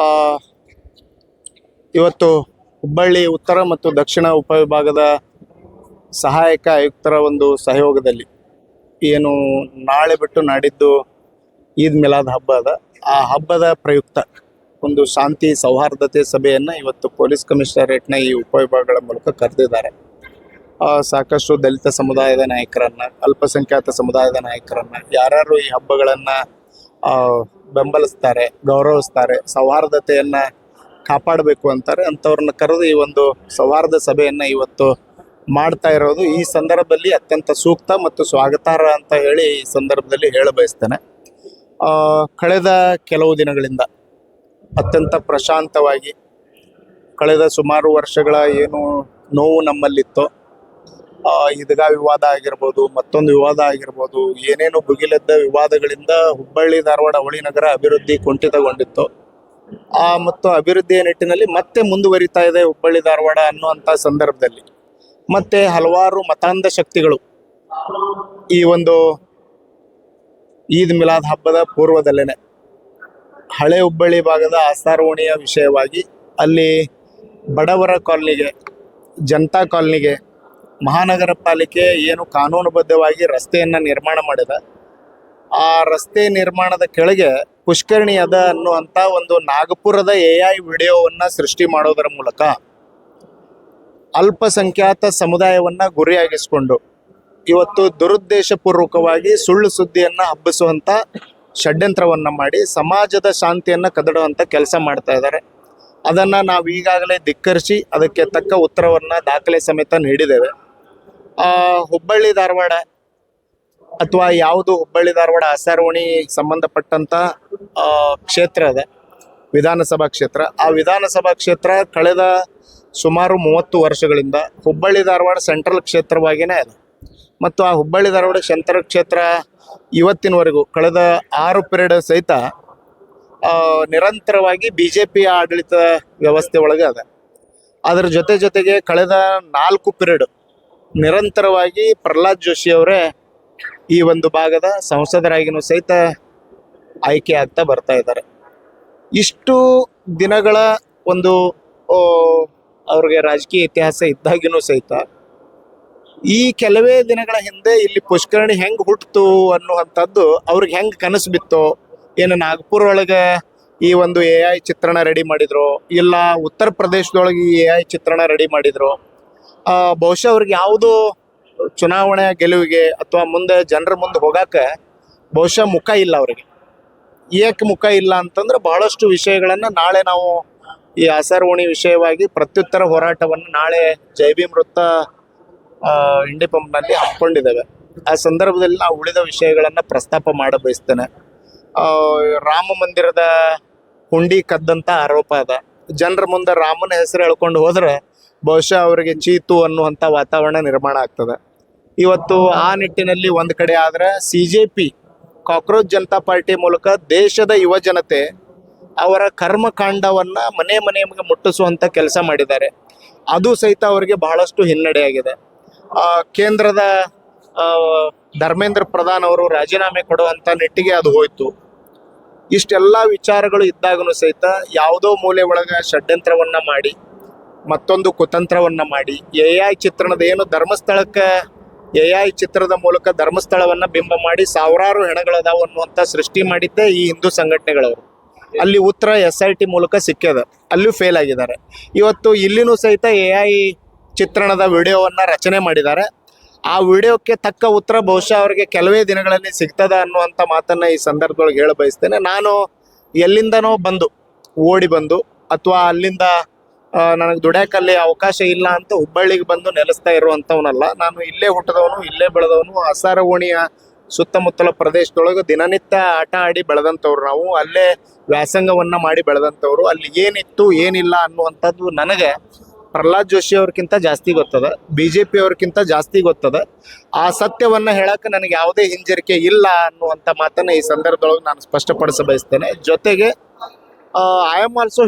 ಆ, ಇವತ್ತು ಹುಬ್ಬಳ್ಳಿ ಉತ್ತರ ಮತ್ತು ದಕ್ಷಿಣ ಉಪವಿಭಾಗದ ಸಹಾಯಕ ಆಯುಕ್ತರ ಒಂದು ಸಹಯೋಗದಲ್ಲಿ ಏನು ನಾಳೆ ಬಿಟ್ಟು ನಾಡಿದ್ದು ಈದ್ ಮಿಲಾದ್ ಹಬ್ಬ ಅದ. ಆ ಹಬ್ಬದ ಪ್ರಯುಕ್ತ ಒಂದು ಶಾಂತಿ ಸೌಹಾರ್ದತೆ ಸಭೆಯನ್ನು ಇವತ್ತು ಪೊಲೀಸ್ ಕಮಿಷನರೇಟ್ನ ಈ ಉಪವಿಭಾಗಗಳ ಮೂಲಕ ಕರೆದಿದ್ದಾರೆ. ಸಾಕಷ್ಟು ದಲಿತ ಸಮುದಾಯದ ನಾಯಕರನ್ನ, ಅಲ್ಪಸಂಖ್ಯಾತ ಸಮುದಾಯದ ನಾಯಕರನ್ನ, ಯಾರ್ಯಾರು ಈ ಹಬ್ಬಗಳನ್ನು ಬೆಂಬಲಿಸ್ತಾರೆ, ಗೌರವಿಸ್ತಾರೆ, ಸೌಹಾರ್ದತೆಯನ್ನು ಕಾಪಾಡಬೇಕು ಅಂತಾರೆ ಅಂಥವ್ರನ್ನ ಕರೆದು ಈ ಒಂದು ಸೌಹಾರ್ದ ಸಭೆಯನ್ನು ಇವತ್ತು ಮಾಡ್ತಾ ಇರೋದು ಈ ಸಂದರ್ಭದಲ್ಲಿ ಅತ್ಯಂತ ಸೂಕ್ತ ಮತ್ತು ಸ್ವಾಗತಾರ್ಹ ಅಂತ ಹೇಳಿ ಈ ಸಂದರ್ಭದಲ್ಲಿ ಹೇಳಬಯಸ್ತೇನೆ. ಕಳೆದ ಕೆಲವು ದಿನಗಳಿಂದ ಅತ್ಯಂತ ಪ್ರಶಾಂತವಾಗಿ ಕಳೆದ ಸುಮಾರು ವರ್ಷಗಳ ಏನು ನೋವು ನಮ್ಮಲ್ಲಿತ್ತೋ, ಈದ್ಗಾ ವಿವಾದ ಆಗಿರ್ಬೋದು, ಮತ್ತೊಂದು ವಿವಾದ ಆಗಿರ್ಬೋದು, ಏನೇನು ಭುಗಿಲೆದ್ದ ವಿವಾದಗಳಿಂದ ಹುಬ್ಬಳ್ಳಿ ಧಾರವಾಡ ಅವಳಿ ನಗರ ಅಭಿವೃದ್ಧಿ ಕುಂಠಿತಗೊಂಡಿತ್ತು. ಮತ್ತು ಅಭಿವೃದ್ಧಿಯ ನಿಟ್ಟಿನಲ್ಲಿ ಮತ್ತೆ ಮುಂದುವರಿತಾ ಇದೆ ಹುಬ್ಬಳ್ಳಿ ಧಾರವಾಡ ಅನ್ನುವಂಥ ಸಂದರ್ಭದಲ್ಲಿ ಮತ್ತೆ ಹಲವಾರು ಮತಾಂಧ ಶಕ್ತಿಗಳು ಈ ಒಂದು ಈದ್ ಮಿಲಾದ್ ಹಬ್ಬದ ಪೂರ್ವದಲ್ಲೇನೆ ಹಳೆ ಹುಬ್ಬಳ್ಳಿ ಭಾಗದ ಆಸ್ತಾರ್ ಓಣಿಯ ವಿಷಯವಾಗಿ ಅಲ್ಲಿ ಬಡವರ ಕಾಲನಿಗೆ, ಜನತಾ ಕಾಲನಿಗೆ ಮಹಾನಗರ ಪಾಲಿಕೆ ಏನು ಕಾನೂನುಬದ್ಧವಾಗಿ ರಸ್ತೆಯನ್ನು ನಿರ್ಮಾಣ ಮಾಡಿದೆ, ಆ ರಸ್ತೆ ನಿರ್ಮಾಣದ ಕೆಳಗೆ ಪುಷ್ಕರಣಿ ಅದ ಅನ್ನುವಂಥ ಒಂದು ನಾಗಪುರದ AI ವಿಡಿಯೋವನ್ನು ಸೃಷ್ಟಿ ಮಾಡೋದರ ಮೂಲಕ ಅಲ್ಪಸಂಖ್ಯಾತ ಸಮುದಾಯವನ್ನು ಗುರಿಯಾಗಿಸಿಕೊಂಡು ಇವತ್ತು ದುರುದ್ದೇಶಪೂರ್ವಕವಾಗಿ ಸುಳ್ಳು ಸುದ್ದಿಯನ್ನು ಹಬ್ಬಿಸುವಂಥ ಷಡ್ಯಂತ್ರವನ್ನು ಮಾಡಿ ಸಮಾಜದ ಶಾಂತಿಯನ್ನು ಕದಡುವಂಥ ಕೆಲಸ ಮಾಡ್ತಾ ಇದ್ದಾರೆ. ಅದನ್ನು ನಾವು ಈಗಾಗಲೇ ಧಿಕ್ಕರಿಸಿ ಅದಕ್ಕೆ ತಕ್ಕ ಉತ್ತರವನ್ನು ದಾಖಲೆ ಸಮೇತ ನೀಡಿದ್ದೇವೆ. ಹುಬ್ಬಳ್ಳಿ ಧಾರವಾಡ ಅಥವಾ ಯಾವುದು ಹುಬ್ಬಳ್ಳಿ ಧಾರವಾಡ ಆಸಾರವಣಿ ಸಂಬಂಧಪಟ್ಟಂಥ ಕ್ಷೇತ್ರ ಅದ, ವಿಧಾನಸಭಾ ಕ್ಷೇತ್ರ. ಆ ವಿಧಾನಸಭಾ ಕ್ಷೇತ್ರ ಕಳೆದ ಸುಮಾರು 30 ವರ್ಷಗಳಿಂದ ಹುಬ್ಬಳ್ಳಿ ಧಾರವಾಡ ಸೆಂಟ್ರಲ್ ಕ್ಷೇತ್ರವಾಗಿಯೇ ಇದೆ. ಮತ್ತು ಆ ಹುಬ್ಬಳ್ಳಿ ಧಾರವಾಡ ಸೆಂಟ್ರಲ್ ಕ್ಷೇತ್ರ ಇವತ್ತಿನವರೆಗೂ ಕಳೆದ 6 ಪೀರಿಯಡ್ ಸಹಿತ ನಿರಂತರವಾಗಿ BJP ಆಡಳಿತ ವ್ಯವಸ್ಥೆ ಒಳಗೆ ಅದ. ಅದರ ಜೊತೆಗೆ ಕಳೆದ 4 ಪೀರಿಯಡ್ ನಿರಂತರವಾಗಿ ಪ್ರಹ್ಲಾದ್ ಜೋಶಿ ಅವರೇ ಈ ಒಂದು ಭಾಗದ ಸಂಸದರಾಗಿನೂ ಸಹಿತ ಆಯ್ಕೆ ಆಗ್ತಾ ಬರ್ತಾ ಇದ್ದಾರೆ. ಇಷ್ಟು ದಿನಗಳ ಒಂದು ಅವ್ರಿಗೆ ರಾಜಕೀಯ ಇತಿಹಾಸ ಇದ್ದಾಗಿನೂ ಸಹಿತ ಈ ಕೆಲವೇ ದಿನಗಳ ಹಿಂದೆ ಇಲ್ಲಿ ಪುಷ್ಕರಣಿ ಹೆಂಗೆ ಹುಟ್ಟಿತು ಅನ್ನುವಂಥದ್ದು ಅವ್ರಿಗೆ ಹೆಂಗೆ ಕನಸು ಬಿತ್ತೋ, ಏನು ನಾಗಪುರ ಒಳಗೆ ಈ ಒಂದು AI ಚಿತ್ರಣ ರೆಡಿ ಮಾಡಿದ್ರು, ಇಲ್ಲ ಉತ್ತರ ಪ್ರದೇಶದೊಳಗೆ ಈ AI ಚಿತ್ರಣ ರೆಡಿ ಮಾಡಿದ್ರು, ಬಹುಶಃ ಅವ್ರಿಗೆ ಯಾವುದು ಚುನಾವಣೆಯ ಗೆಲುವಿಗೆ ಅಥವಾ ಮುಂದೆ ಜನರ ಮುಂದೆ ಹೋಗಾಕ ಬಹುಶಃ ಮುಖ ಇಲ್ಲ ಅವರಿಗೆ. ಏಕೆ ಮುಖ ಇಲ್ಲ ಅಂತಂದ್ರೆ ಬಹಳಷ್ಟು ವಿಷಯಗಳನ್ನು ನಾಳೆ ನಾವು ಈ ಆಸಾರವಣಿ ವಿಷಯವಾಗಿ ಪ್ರತ್ಯುತ್ತರ ಹೋರಾಟವನ್ನು ನಾಳೆ ಜೈಭೀಮ್ ವೃತ್ತ ಇಂಡಿ ಪಂಪ್ನಲ್ಲಿ ಹಮ್ಮಿಕೊಂಡಿದ್ದೇವೆ. ಆ ಸಂದರ್ಭದಲ್ಲಿ ನಾವು ಉಳಿದ ವಿಷಯಗಳನ್ನು ಪ್ರಸ್ತಾಪ ಮಾಡ ಬಯಸ್ತೇನೆ. ರಾಮ ಮಂದಿರದ ಹುಂಡಿ ಕದ್ದಂಥ ಆರೋಪ ಅದ. ಜನರ ಮುಂದೆ ರಾಮನ ಹೆಸರು ಹೇಳ್ಕೊಂಡು ಹೋದ್ರೆ ಬಹುಶಃ ಅವರಿಗೆ ಚೀತು ಅನ್ನುವಂಥ ವಾತಾವರಣ ನಿರ್ಮಾಣ ಆಗ್ತದೆ. ಇವತ್ತು ಆ ನಿಟ್ಟಿನಲ್ಲಿ ಒಂದು ಕಡೆ ಆದರೆ CJP ಕಾಕ್ರೋಚ್ ಜನತಾ ಪಾರ್ಟಿ ಮೂಲಕ ದೇಶದ ಯುವ ಜನತೆ ಅವರ ಕರ್ಮಕಾಂಡವನ್ನು ಮನೆ ಮನೆಗೆ ಮುಟ್ಟಿಸುವಂಥ ಕೆಲಸ ಮಾಡಿದ್ದಾರೆ. ಅದು ಸಹಿತ ಅವರಿಗೆ ಬಹಳಷ್ಟು ಹಿನ್ನಡೆಯಾಗಿದೆ. ಕೇಂದ್ರದ ಧರ್ಮೇಂದ್ರ ಪ್ರಧಾನ್ ಅವರು ರಾಜೀನಾಮೆ ಕೊಡುವಂಥ ನಿಟ್ಟಿಗೆ ಅದು ಹೋಯಿತು. ಇಷ್ಟೆಲ್ಲ ವಿಚಾರಗಳು ಇದ್ದಾಗಲೂ ಸಹಿತ ಯಾವುದೋ ಮೂಲೆ ಒಳಗೆ ಷಡ್ಯಂತ್ರವನ್ನು ಮಾಡಿ, ಮತ್ತೊಂದು ಕುತಂತ್ರವನ್ನು ಮಾಡಿ, AI ಚಿತ್ರಣದ ಏನು ಧರ್ಮಸ್ಥಳಕ್ಕೆ AI ಚಿತ್ರದ ಮೂಲಕ ಧರ್ಮಸ್ಥಳವನ್ನು ಬಿಂಬ ಮಾಡಿ ಸಾವಿರಾರು ಹೆಣಗಳದಾವು ಅನ್ನುವಂಥ ಸೃಷ್ಟಿ ಮಾಡಿದ್ದೇ ಈ ಹಿಂದೂ ಸಂಘಟನೆಗಳವರು. ಅಲ್ಲಿ ಉತ್ತರ SIT ಮೂಲಕ ಸಿಕ್ಕ್ಯದ, ಅಲ್ಲೂ ಫೇಲ್ ಆಗಿದ್ದಾರೆ. ಇವತ್ತು ಇಲ್ಲಿನೂ ಸಹಿತ AI ಚಿತ್ರಣದ ವಿಡಿಯೋವನ್ನು ರಚನೆ ಮಾಡಿದ್ದಾರೆ. ಆ ವಿಡಿಯೋಕ್ಕೆ ತಕ್ಕ ಉತ್ತರ ಬಹುಶಃ ಅವರಿಗೆ ಕೆಲವೇ ದಿನಗಳಲ್ಲಿ ಸಿಗ್ತದ ಅನ್ನುವಂಥ ಮಾತನ್ನು ಈ ಸಂದರ್ಭದೊಳಗೆ ಹೇಳ ಬಯಸ್ತೇನೆ. ನಾನು ಎಲ್ಲಿಂದನೋ ಓಡಿ ಬಂದು ಅಥವಾ ಅಲ್ಲಿಂದ ನನಗೆ ದುಡ್ಯಾಕಲ್ಲಿ ಅವಕಾಶ ಇಲ್ಲ ಅಂತ ಹುಬ್ಬಳ್ಳಿಗೆ ಬಂದು ನೆಲೆಸ್ತಾ ಇರುವಂಥವನಲ್ಲ. ನಾನು ಇಲ್ಲೇ ಹುಟ್ಟಿದವನು, ಇಲ್ಲೇ ಬೆಳೆದವನು. ಆಸಾರ ಓಣಿಯ ಸುತ್ತಮುತ್ತಲ ಪ್ರದೇಶದೊಳಗೆ ದಿನನಿತ್ಯ ಆಟ ಆಡಿ ಬೆಳೆದಂಥವ್ರು ನಾವು. ಅಲ್ಲೇ ವ್ಯಾಸಂಗವನ್ನು ಮಾಡಿ ಬೆಳೆದಂಥವ್ರು. ಅಲ್ಲಿ ಏನಿತ್ತು ಏನಿಲ್ಲ ಅನ್ನುವಂಥದ್ದು ನನಗೆ ಪ್ರಹ್ಲಾದ್ ಜೋಶಿ ಅವ್ರಿಗಿಂತ ಜಾಸ್ತಿ ಗೊತ್ತದ, BJP ಅವ್ರಿಗಿಂತ ಜಾಸ್ತಿ ಗೊತ್ತದ. ಆ ಸತ್ಯವನ್ನು ಹೇಳಕ್ಕೆ ನನಗೆ ಯಾವುದೇ ಹಿಂಜರಿಕೆ ಇಲ್ಲ ಅನ್ನುವಂಥ ಮಾತನ್ನು ಈ ಸಂದರ್ಭದೊಳಗೆ ನಾನು ಸ್ಪಷ್ಟಪಡಿಸ ಬಯಸ್ತೇನೆ. ಜೊತೆಗೆ ಐ ಆಮ್ ಆಲ್ಸೋ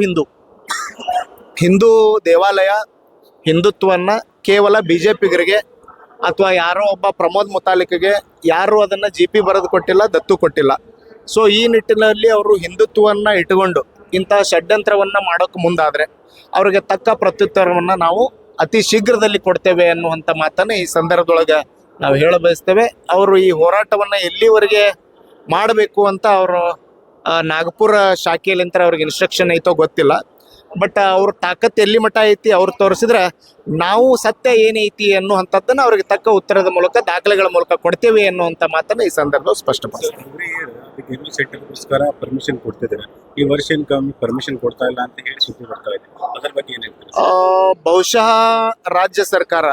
ಹಿಂದೂ ದೇವಾಲಯ ಹಿಂದುತ್ವವನ್ನು ಕೇವಲ BJPಗರಿಗೆ ಅಥವಾ ಯಾರೋ ಒಬ್ಬ ಪ್ರಮೋದ್ ಮುತಾಲಿಕ್ಗೆ ಯಾರು ಅದನ್ನು GP ಬರೆದು ಕೊಟ್ಟಿಲ್ಲ, ದತ್ತು ಕೊಟ್ಟಿಲ್ಲ. ಸೊ ಈ ನಿಟ್ಟಿನಲ್ಲಿ ಅವರು ಹಿಂದುತ್ವವನ್ನು ಇಟ್ಟುಕೊಂಡು ಇಂತಹ ಷಡ್ಯಂತ್ರವನ್ನ ಮಾಡೋಕೆ ಮುಂದಾದ್ರೆ ಅವರಿಗೆ ತಕ್ಕ ಪ್ರತ್ಯುತ್ತರವನ್ನ ನಾವು ಅತಿ ಶೀಘ್ರದಲ್ಲಿ ಕೊಡ್ತೇವೆ ಅನ್ನುವಂಥ ಮಾತನ್ನ ಈ ಸಂದರ್ಭದೊಳಗೆ ನಾವು ಹೇಳ ಬಯಸ್ತೇವೆ. ಅವರು ಈ ಹೋರಾಟವನ್ನ ಎಲ್ಲಿವರೆಗೆ ಮಾಡಬೇಕು ಅಂತ ಅವರು ನಾಗಪುರ ಶಾಖೆಯಲ್ಲಿಂತ ಅವ್ರಿಗೆ ಇನ್ಸ್ಟ್ರಕ್ಷನ್ ಐತೋ ಗೊತ್ತಿಲ್ಲ. ಬಟ್ ಅವ್ರ ತಾಕತ್ ಎಲ್ಲಿ ಮಟ್ಟ ಐತಿ ಅವ್ರು ತೋರಿಸಿದ್ರೆ ನಾವು ಸತ್ಯ ಏನೈತಿ ಅನ್ನುವಂಥದ್ದನ್ನ ಅವ್ರಿಗೆ ತಕ್ಕ ಉತ್ತರದ ಮೂಲಕ ದಾಖಲೆಗಳ ಮೂಲಕ ಕೊಡ್ತೇವೆ ಅನ್ನುವಂಥ ಮಾತನ್ನ ಈ ಸಂದರ್ಭದಲ್ಲಿ ಸ್ಪಷ್ಟಪಡಿಸ್ತಾರೆ. ಸೆಂಟರ್ಗೋಸ್ಕರ ಪರ್ಮಿಷನ್ ಕೊಡ್ತಿದ್ದಾರೆ, ಈ ವರ್ಷ ಪರ್ಮಿಷನ್ ಕೊಡ್ತಾ ಇಲ್ಲ ಅಂತ ಹೇಳಿ ಸುದ್ದಿ ಬರ್ತಾ ಇದೆ. ಅದರ ಬಗ್ಗೆ ಏನ್ ಹೇಳ್ತೀರಿ? ಬಹುಶಃ ರಾಜ್ಯ ಸರ್ಕಾರ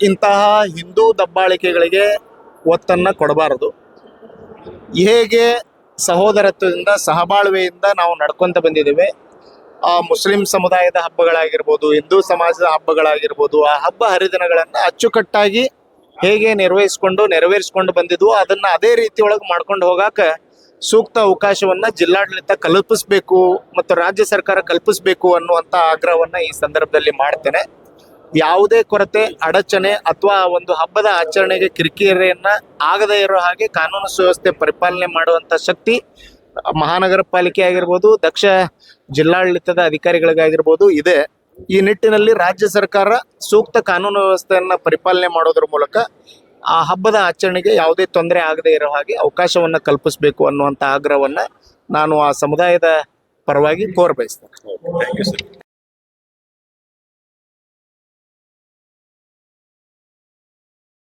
ಇಂತಹ ಹಿಂದೂ ದಬ್ಬಾಳಿಕೆಗಳಿಗೆ ಒತ್ತನ್ನ ಕೊಡಬಾರದು. ಹೇಗೆ ಸಹೋದರತ್ವದಿಂದ ಸಹಬಾಳ್ವೆಯಿಂದ ನಾವು ನಡ್ಕೊಂತ ಬಂದಿದ್ದೇವೆ, ಆ ಮುಸ್ಲಿಂ ಸಮುದಾಯದ ಹಬ್ಬಗಳಾಗಿರ್ಬೋದು, ಹಿಂದೂ ಸಮಾಜದ ಹಬ್ಬಗಳಾಗಿರ್ಬೋದು, ಆ ಹಬ್ಬ ಹರಿದಿನಗಳನ್ನು ಅಚ್ಚುಕಟ್ಟಾಗಿ ಹೇಗೆ ನೆರವೇರಿಸ್ಕೊಂಡು ಬಂದಿದ್ವು ಅದನ್ನ ಅದೇ ರೀತಿಯೊಳಗೆ ಮಾಡ್ಕೊಂಡು ಹೋಗಾಕ ಸೂಕ್ತ ಅವಕಾಶವನ್ನ ಜಿಲ್ಲಾಡಳಿತ ಕಲ್ಪಿಸಬೇಕು ಮತ್ತು ರಾಜ್ಯ ಸರ್ಕಾರ ಕಲ್ಪಿಸಬೇಕು ಅನ್ನುವಂಥ ಆಗ್ರಹವನ್ನ ಈ ಸಂದರ್ಭದಲ್ಲಿ ಮಾಡ್ತೇನೆ. ಯಾವುದೇ ಕೊರತೆ, ಅಡಚಣೆ ಅಥವಾ ಒಂದು ಹಬ್ಬದ ಆಚರಣೆಗೆ ಕಿರಿಕಿರಿಯನ್ನ ಆಗದೇ ಇರೋ ಹಾಗೆ ಕಾನೂನು ಸುವ್ಯವಸ್ಥೆ ಪರಿಪಾಲನೆ ಮಾಡುವಂತ ಶಕ್ತಿ ಮಹಾನಗರ ಪಾಲಿಕೆ ಆಗಿರ್ಬೋದು, ದಕ್ಷ ಜಿಲ್ಲಾಡಳಿತದ ಅಧಿಕಾರಿಗಳಿಗಾಗಿರ್ಬೋದು ಇದೆ. ಈ ನಿಟ್ಟಿನಲ್ಲಿ ರಾಜ್ಯ ಸರ್ಕಾರ ಸೂಕ್ತ ಕಾನೂನು ವ್ಯವಸ್ಥೆಯನ್ನ ಪರಿಪಾಲನೆ ಮಾಡೋದ್ರ ಮೂಲಕ ಆ ಹಬ್ಬದ ಆಚರಣೆಗೆ ಯಾವುದೇ ತೊಂದರೆ ಆಗದೇ ಇರೋ ಹಾಗೆ ಅವಕಾಶವನ್ನ ಕಲ್ಪಿಸಬೇಕು ಅನ್ನುವಂಥ ಆಗ್ರಹವನ್ನ ನಾನು ಆ ಸಮುದಾಯದ ಪರವಾಗಿ ಕೋರಬಯಸ್ತೇನೆ. Thank you sir.